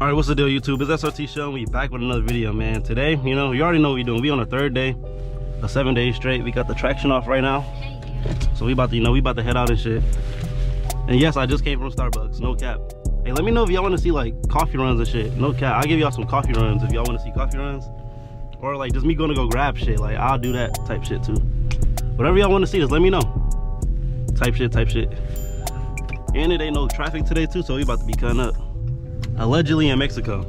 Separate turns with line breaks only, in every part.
All right, what's the deal, YouTube? It's SRT Show, and we back with another video, man. Today, you already know what we're doing. We on the third day of 7 days straight. We got the traction off right now, so we about to, we about to head out and shit. And yes, I just came from Starbucks, no cap. Hey, let me know if y'all want to see like coffee runs and shit. No cap, I'll give y'all some coffee runs if y'all want to see coffee runs, or like just me going to go grab shit. Like I'll do that type shit too. Whatever y'all want to see, just let me know. Type shit. And it ain't no traffic today too, so we about to be cutting up. Allegedly in Mexico.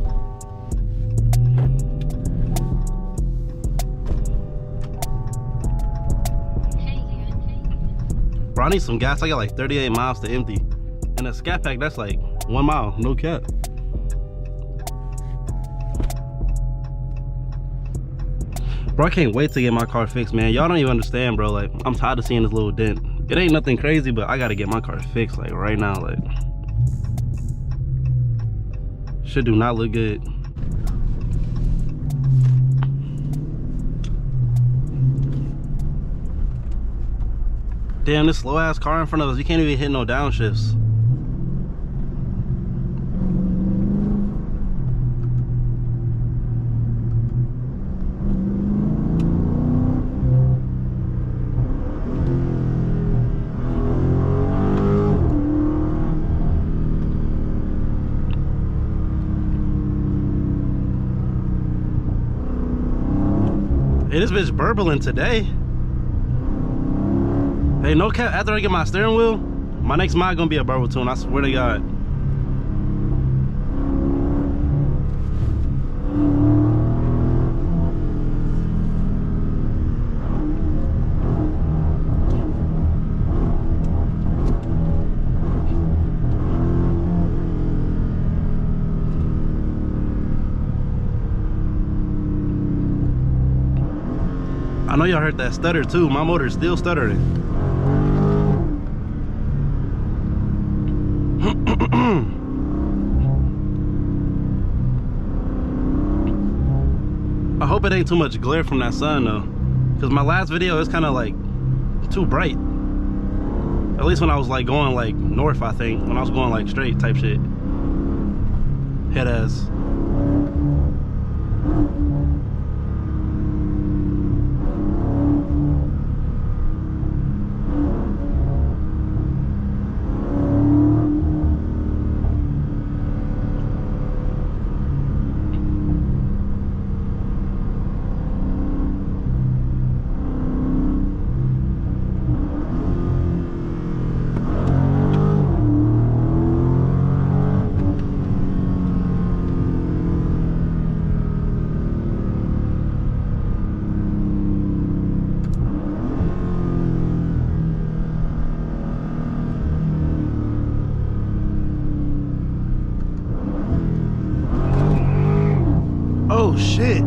Bro, I need some gas. I got like 38 miles to empty. And a Scatpack, that's like 1 mile, no cap. Bro, I can't wait to get my car fixed, man. Y'all don't even understand, bro. Like, I'm tired of seeing this little dent. It ain't nothing crazy, but I gotta get my car fixed, like, right now, like. Shit do not look good. Damn, this slow ass car in front of us, you can't even hit no downshifts. Hey, this bitch burbling today. Hey, no cap, after I get my steering wheel, my next mod gonna be a burble tune, I swear to God. I know y'all heard that stutter too. My motor is still stuttering. I hope it ain't too much glare from that sun though, because my last video is kind of like too bright. At least when I was like going like north, I think, when I was going like straight type shit. Head ass. Oh shit.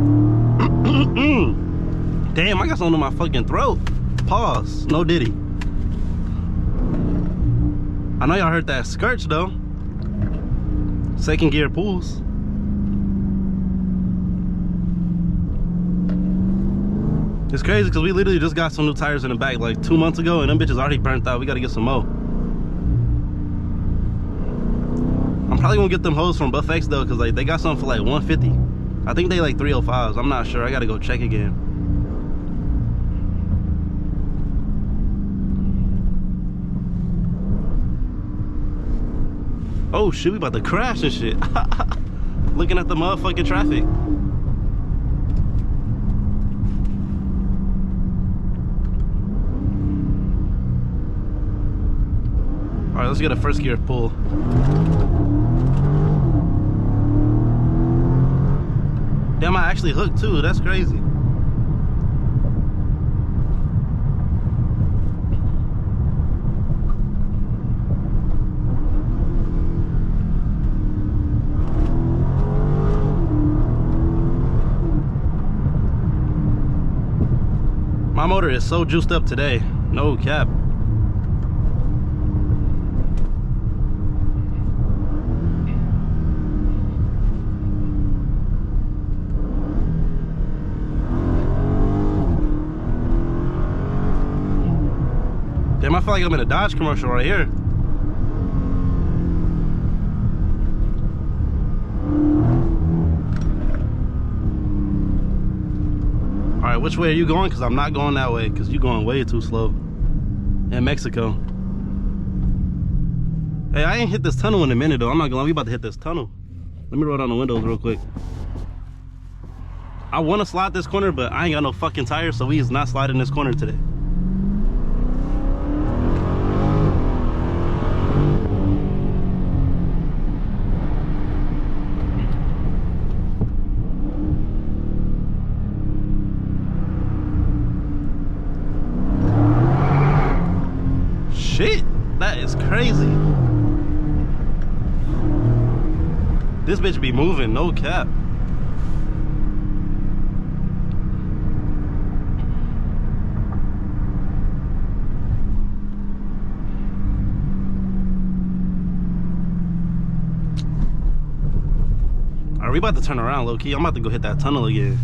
Damn, I got something in my fucking throat. Pause. No diddy. I know y'all heard that skirts though. Second gear pulls. It's crazy because we literally just got some new tires in the back like 2 months ago, and them bitches already burnt out. We gotta get some more. I'm probably gonna get them hoes from Buffx though, because like they got something for like 150. I think they like 305s. I'm not sure. I gotta go check again. Oh shit, we about to crash and shit. Looking at the motherfucking traffic. All right, let's get a first gear pull. Damn, I actually hooked too. That's crazy. My motor is so juiced up today. No cap. Damn, I feel like I'm in a Dodge commercial right here. right, which way are you going? Because I'm not going that way, because you're going way too slow. In Mexico. Hey, I ain't hit this tunnel in a minute though. I'm not gonna lie, we about to hit this tunnel. Let me roll down the windows real quick. I wanna slide this corner, but I ain't got no fucking tires, so we is not sliding this corner today. Shit, that is crazy. This bitch be moving, no cap. Alright, we about to turn around low key. I'm about to go hit that tunnel again.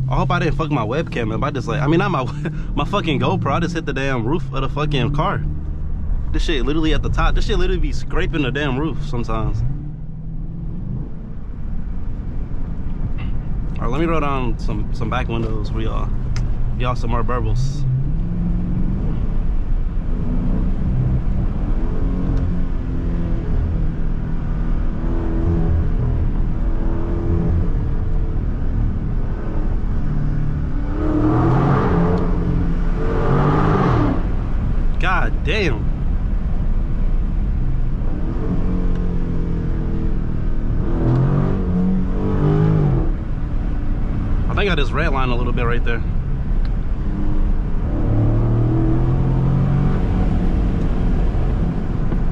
I hope I didn't fuck my webcam up. I just like, I mean, not my fucking GoPro. I just hit the damn roof of the fucking car. This shit literally at the top. This shit literally be scraping the damn roof sometimes. All right, let me roll down some back windows for y'all. Y'all some more burbles. God damn. I think I just redlined a little bit right there.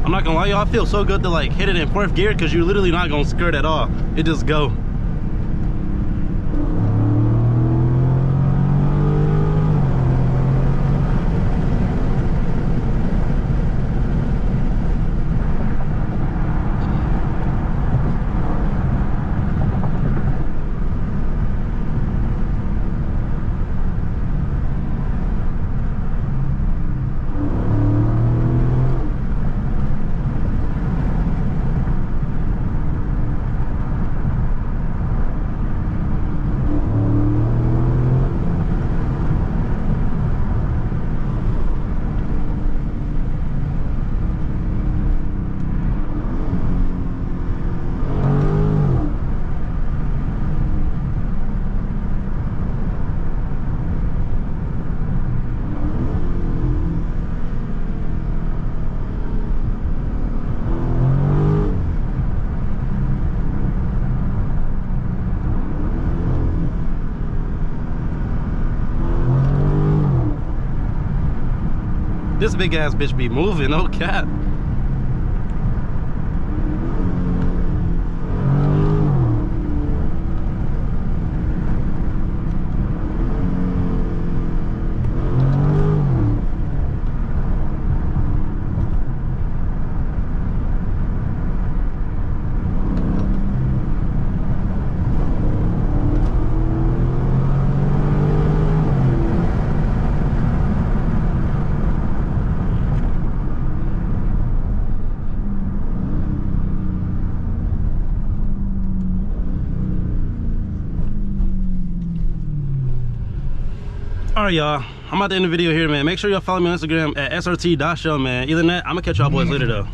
I'm not gonna lie, y'all, I feel so good to like hit it in 4th gear because you're literally not gonna skirt at all. It just go. This big ass bitch be moving, no cap. Alright, y'all, I'm about to end the video here, man. Make sure y'all follow me on Instagram at srt.show, man. Either than that, I'm gonna catch y'all boys later though.